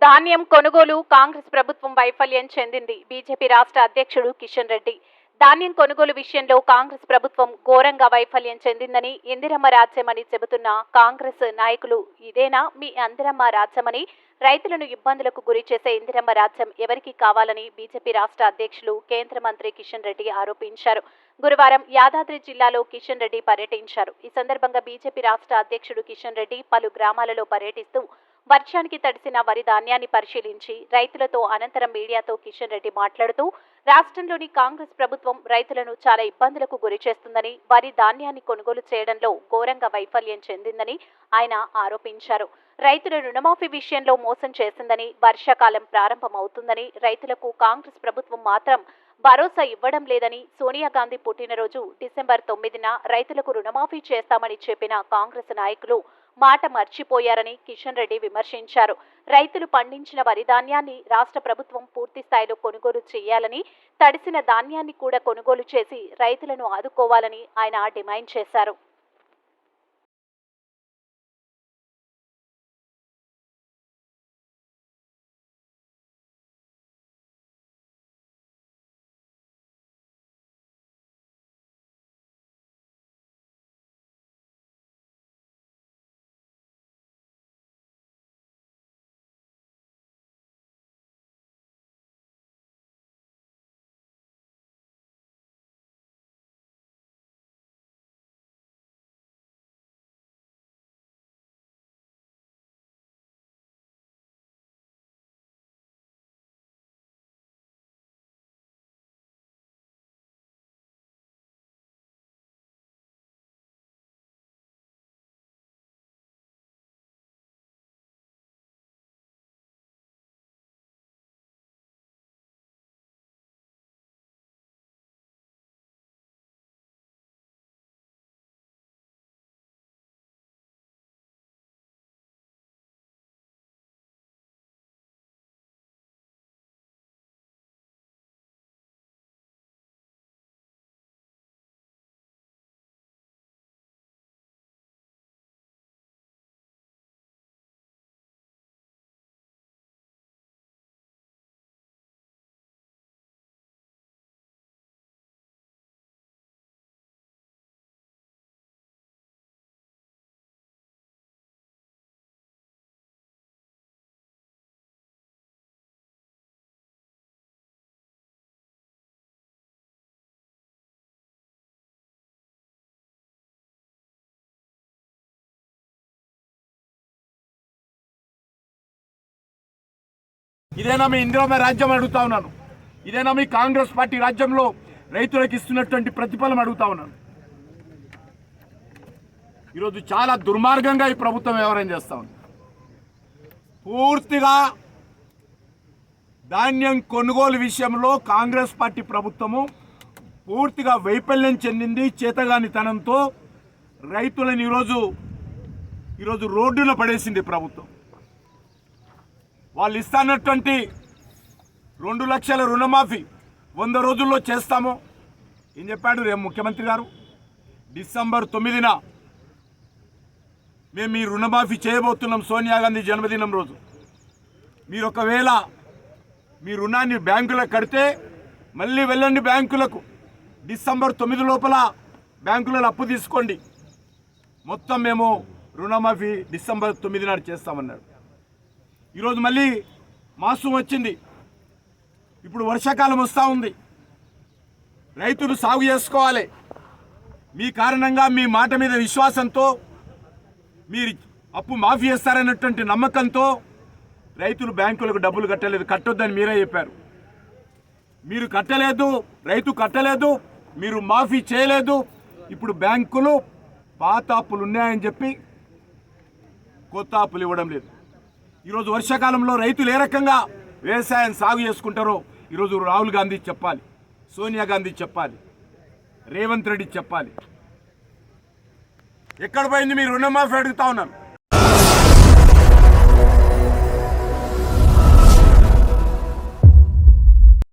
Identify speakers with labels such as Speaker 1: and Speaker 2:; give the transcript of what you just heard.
Speaker 1: ధాన్యం కొనుగోలు కాంగ్రెస్ ప్రభుత్వం వైఫల్యం చెందింది. బీజేపీ రాష్ట్ర అధ్యక్షుడు కిషన్ రెడ్డి ధాన్యం కొనుగోలు విషయంలో కాంగ్రెస్ ప్రభుత్వం ఘోరంగా వైఫల్యం చెందిందని, ఇందిరమ్మ రాజ్యమని చెబుతున్న కాంగ్రెస్ నాయకులు ఇదేనా మీ ఇందిరమ్మ రాజ్యమని, రైతులను ఇబ్బందులకు గురి చేసే ఇందిరమ్మ రాజ్యం ఎవరికి కావాలని బీజేపీ రాష్ట్ర అధ్యక్షులు కేంద్ర మంత్రి కిషన్ రెడ్డి ఆరోపించారు. గురువారం యాదాద్రి జిల్లాలో కిషన్ రెడ్డి పర్యటించారు. ఈ సందర్భంగా బీజేపీ రాష్ట్ర అధ్యక్షుడు కిషన్ రెడ్డి పలు గ్రామాలలో పర్యటిస్తూ వర్షానికి తడిసిన వరి ధాన్యాన్ని పరిశీలించి రైతులతో అనంతరం మీడియాతో కిషన్ రెడ్డి మాట్లాడుతూ రాష్ట్రంలోని కాంగ్రెస్ ప్రభుత్వం రైతులను చాలా ఇబ్బందులకు గురి చేస్తుందని, వరి ధాన్యాన్ని కొనుగోలు చేయడంలో ఘోరంగా వైఫల్యం చెందిందని ఆయన ఆరోపించారు. రైతుల రుణమాఫీ విషయంలో మోసం చేసిందని, వర్షాకాలం ప్రారంభమవుతుందని రైతులకు కాంగ్రెస్ ప్రభుత్వం మాత్రం భరోసా ఇవ్వడం లేదని, సోనియా గాంధీ పుట్టినరోజు డిసెంబర్ 9న రైతులకు రుణమాఫీ చేస్తామని చెప్పిన కాంగ్రెస్ నాయకులు మాట మర్చిపోయారని కిషన్ రెడ్డి విమర్శించారు. రైతులు పండించిన వరి ధాన్యాన్ని రాష్ట్ర ప్రభుత్వం పూర్తి స్థాయిలో కొనుగోలు చేయాలని, తడిసిన ధాన్యాన్ని కూడా కొనుగోలు చేసి రైతులను ఆదుకోవాలని ఆయన డిమాండ్ చేశారు.
Speaker 2: ఇదేనా మీ ఇందిరమ్మ రాజ్యం అడుగుతా ఉన్నాను. ఇదేనా మీ కాంగ్రెస్ పార్టీ రాజ్యంలో రైతులకు ఇస్తున్నటువంటి ప్రతిఫలం అడుగుతా ఉన్నాను. ఈరోజు చాలా దుర్మార్గంగా ఈ ప్రభుత్వం వ్యవహారం చేస్తా ఉంది. పూర్తిగా ధాన్యం కొనుగోలు విషయంలో కాంగ్రెస్ పార్టీ ప్రభుత్వము పూర్తిగా వైఫల్యం చెందింది. చేతగానితనంతో రైతులను ఈరోజు రోడ్డున పడేసింది ప్రభుత్వం. వాళ్ళు ఇస్తానటువంటి 2 లక్షల రుణమాఫీ 100 రోజుల్లో చేస్తాము ఏం చెప్పాడు రేపు ముఖ్యమంత్రి గారు. డిసెంబర్ 9న మేము ఈ రుణమాఫీ చేయబోతున్నాం, సోనియా గాంధీ జన్మదినం రోజు. మీరు ఒకవేళ మీ రుణాన్ని బ్యాంకులకు కడితే మళ్ళీ వెళ్ళండి బ్యాంకులకు, డిసెంబర్ 9 లోపల బ్యాంకులలో అప్పు తీసుకోండి, మొత్తం మేము రుణమాఫీ డిసెంబర్ 9 నాడు చేస్తామన్నాడు. ఈరోజు మళ్ళీ మాసం వచ్చింది. ఇప్పుడు వర్షాకాలం వస్తూ ఉంది. రైతులు సాగు చేసుకోవాలి. మీ కారణంగా మీ మాట మీద విశ్వాసంతో మీరు అప్పు మాఫీ చేస్తారన్నటువంటి నమ్మకంతో రైతులు బ్యాంకులకు డబ్బులు కట్టలేదు. కట్టొద్దని మీరే చెప్పారు. మీరు కట్టలేదు, రైతు కట్టలేదు, మీరు మాఫీ చేయలేదు. ఇప్పుడు బ్యాంకులు పాత అప్పులు ఉన్నాయని చెప్పి కొత్త అప్పులు ఇవ్వడం లేదు. ఈరోజు వర్షాకాలంలో రైతులు ఏ రకంగా వ్యవసాయం సాగు చేసుకుంటారో ఈరోజు రాహుల్ గాంధీ చెప్పాలి, సోనియా గాంధీ చెప్పాలి, రేవంత్ రెడ్డి చెప్పాలి. ఎక్కడ పోయింది మీ రుణమాఫీ అడుగుతా ఉన్నాను.